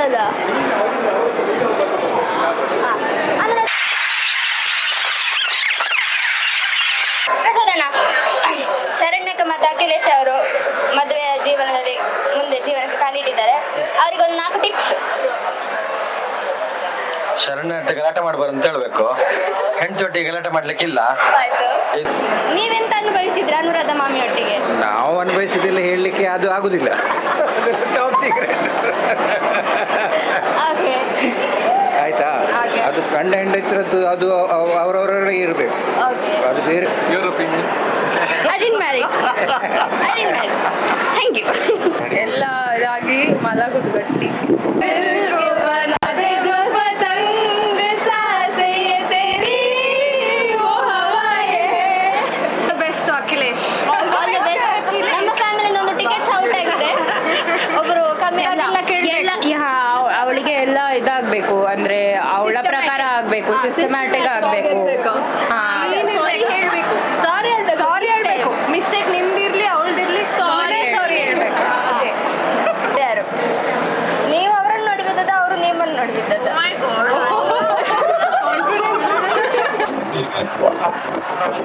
ಹೌದಾ? ಅಂದ್ರೆ ಪ್ರಸಾದನ ಶರಣ್ಯಕ ಮತ್ತು ಅಖಿಲೇಶ್ ಅವರು ಮದುವೆಯ ಜೀವನದಲ್ಲಿ ಮುಂದೆ ಜೀವನಕ್ಕೆ ಕಾಲಿಟ್ಟಿದ್ದಾರೆ. ಅವ್ರಿಗೊಂದು 4 ಟಿಪ್ಸ್. ಶರಣ್ಯ ಗಲಾಟೆ ಮಾಡಬಾರ್ದು ಅಂತ ಹೇಳ್ಬೇಕು. ಹೆಣ್ಚೊಟ್ಟಿಗೆ ಗಲಾಟೆ ಮಾಡ್ಲಿಕ್ಕಿಲ್ಲ. ಆಯ್ತು. ನೀವೆಂತ ಅನುಭವಿಸಿದ್ರೆ ಅನುರಾಧ ಮಾಮಿಯೊಟ್ಟಿಗೆ? ನಾವು ಅನುಭವಿಸಿದಿಲ್ಲ, ಹೇಳಲಿಕ್ಕೆ ಅದು ಆಗುದಿಲ್ಲ. ಓಕೆ, ಆಯ್ತಾ? ಅದು ಗಂಡ ಹೆಂಡತಿರದ್ದು ಅದು ಅವರವರಿಗೆ ಇರಬೇಕು. ಅದು ಬೇರೆ. Thank you. ಎಲ್ಲ ಇದಾಗಿ ಮಲಗುದು ಗಟ್ಟಿ. ಬೆಸ್ಟ್ ಅಖಿಲೇಶ್. ನಮ್ಮ ಫ್ಯಾಮಿಲಿಯಿಂದ ಒಂದು ಟಿಕೆಟ್ಸ್ ಔಟ್ ಆಗಿದೆ. ಒಬ್ರು ಕಮ್ಮಿ ಅವಳಿಗೆ ಎಲ್ಲ ಇದಾಗಬೇಕು, ಅಂದ್ರೆ ಅವಳ ಪ್ರಕಾರ ಆಗ್ಬೇಕು, ಸಿಸ್ಟಮ್ಯಾಟಿಕ್ ಆಗ್ಬೇಕು. ಸಾರಿ ಹೇಳ್ಬೇಕು. ಮಿಸ್ಟೇಕ್ ನಿಮ್ದಿರ್ಲಿ ಅವಳದಿರ್ಲಿ ಸಾರಿ ಹೇಳ್ಬೇಕು. ಯಾರು ನೀವು ಅವರನ್ನು ನೋಡಿ ಬಿದ್ದದ, ಅವರು ನಿಮ್ಮನ್ನು ನೋಡಿ ಬಿದ್ದದ?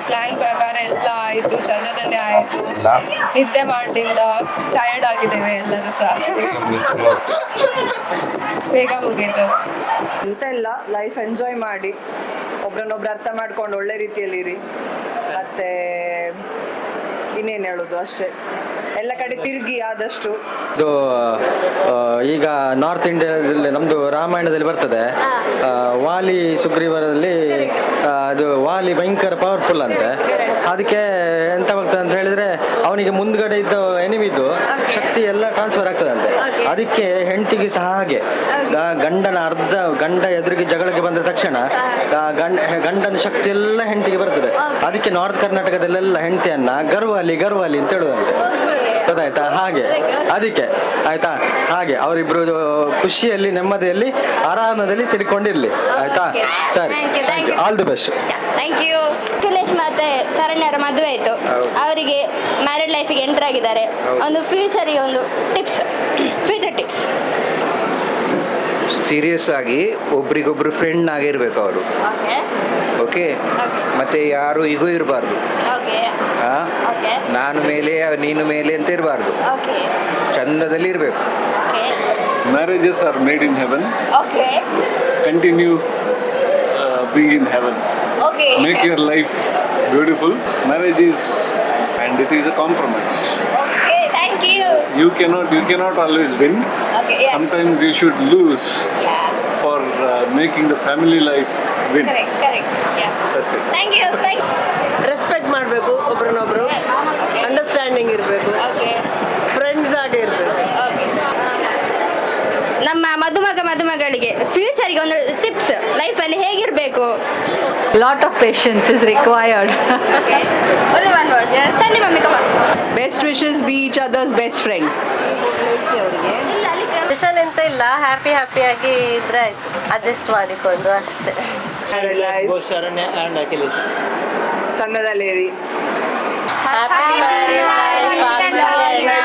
ಪ್ಲಾನ್ ಪ್ರಕಾರ ಎಲ್ಲ ಆಯ್ತು, ಚಂದದಲ್ಲಿ ಆಯ್ತು. ನಿದ್ದೆ ಮಾಡಲಿಲ್ಲ, ಟಯರ್ಡ್ ಆಗಿದ್ದೇವೆ ಎಲ್ಲರೂ ಸಹ. ಬೇಗ ಮುಗೀತು. ಎಂತ ಇಲ್ಲ, ಲೈಫ್ ಎಂಜಾಯ್ ಮಾಡಿ, ಒಬ್ರನ್ನೊಬ್ರು ಅರ್ಥ ಮಾಡ್ಕೊಂಡು ಒಳ್ಳೆ ರೀತಿಯಲ್ಲಿ ಇರಿ. ಮತ್ತೆ ಇನ್ನೇನು ಹೇಳೋದು, ಅಷ್ಟೇ. ಎಲ್ಲ ಕಡೆ ತಿರುಗಿ ಆದಷ್ಟು. ಇದು ಈಗ ನಾರ್ತ್ ಇಂಡಿಯಾದಲ್ಲಿ ನಮ್ದು ರಾಮಾಯಣದಲ್ಲಿ ಬರ್ತದೆ, ವಾಲಿ ಸುಗ್ರೀವರಲ್ಲಿ ಅದು ವಾಲಿ ಭಯಂಕರ ಪವರ್ಫುಲ್ ಅಂತೆ. ಅದಕ್ಕೆ ಎಂತ ಆಗ್ತದೆ ಅಂತ ಹೇಳಿದ್ರೆ ಅವನಿಗೆ ಮುಂದ್ಗಡೆ ಇದ್ದ ಎನಿಮಿದು ಶಕ್ತಿ ಎಲ್ಲ ಟ್ರಾನ್ಸ್ಫರ್ ಆಗ್ತದಂತೆ. ಅದಕ್ಕೆ ಹೆಂಡತಿಗೆ ಸಹ ಹಾಗೆ, ಗಂಡ ಎದುರಿಗೆ ಜಗಳಕ್ಕೆ ಬಂದ ತಕ್ಷಣ ಗಂಡನ ಶಕ್ತಿ ಎಲ್ಲ ಹೆಂಡತಿಗೆ ಬರ್ತದೆ. ಅದಕ್ಕೆ ನಾರ್ತ್ ಕರ್ನಾಟಕದಲ್ಲೆಲ್ಲ ಹೆಂಡತಿಯನ್ನ ಗರ್ವಾಲಿ ಅಂತ ಹೇಳುದಂತೆ, ಗೊತ್ತಾಯ್ತಾ? ಹಾಗೆ ಅದಕ್ಕೆ ಆಯ್ತಾ, ಹಾಗೆ ಅವರಿಬ್ರು ಖುಷಿಯಲ್ಲಿ ನೆಮ್ಮದಿಯಲ್ಲಿ ಆರಾಮದಲ್ಲಿ ತಿಳ್ಕೊಂಡಿರ್ಲಿ, ಆಯ್ತಾ? ಸರಿ, all the best. Thank you. Akhilesh ಮತ್ತೆ ಶರಣ್ಯರ ಮದುವೆ ಆಯ್ತು, ಅವರಿಗೆ ಮ್ಯಾರಿಡ್ ಲೈಫಿಗೆ ಎಂಟರ್ ಆಗಿದ್ದಾರೆ. ಒಂದು ಫ್ಯೂಚರಿಗೆ ಒಂದು ಫ್ಯೂಚರ್ ಟಿಪ್ಸ್. ಸೀರಿಯಸ್ ಆಗಿ ಒಬ್ರಿಗೊಬ್ರು ಫ್ರೆಂಡ್ ಆಗಿರ್ಬೇಕು ಅವರು. ಓಕೆ, ಮತ್ತೆ ಯಾರು ಈಗೂ ಇರಬಾರ್ದು. ನಾನು ಮೇಲೆ ನೀನು ಮೇಲೆ ಅಂತ ಇರಬಾರ್ದು, ಚಂದದಲ್ಲಿ ಇರಬೇಕು. Marriages are made in heaven. Continue being in heaven. Make your life beautiful. Marriage is, and it is a compromise. Thank you. You cannot always win. Sometimes you should lose for making the family life win. Correct. That's it. Thank you. Respect ಮಾಡಬೇಕು, ಒಬ್ರನ್ನೊಬ್ರು understanding ಇರಬೇಕು, friends ಆಗಿ ಇರಬೇಕು. ನಮ್ಮ ಮದುಮಗಳಿಗೆ ಫ್ಯೂಚರ್ಗೆ ಒಂದು tips, ಲೈಫಲ್ಲಿ ಹೇಗಿರಬೇಕು? Lot of patience is required. ಸಂಧಿ mummy come on. Best wishes, be each other's best friend. Decision ಎಂತ ಇಲ್ಲ, ಹ್ಯಾಪಿಯಾಗಿ ಇದ್ರೆ ಆಯ್ತು, ಅಡ್ಜಸ್ಟ್ ಮಾಡಿಕೊಂಡು ಅಷ್ಟೇ. ಶರಣ್ಯ ಆ್ಯಂಡ್ ಅಖಿಲೇಶ್ ಚಂದದಲ್ಲಿ ಇರಿ. Happy marriage life.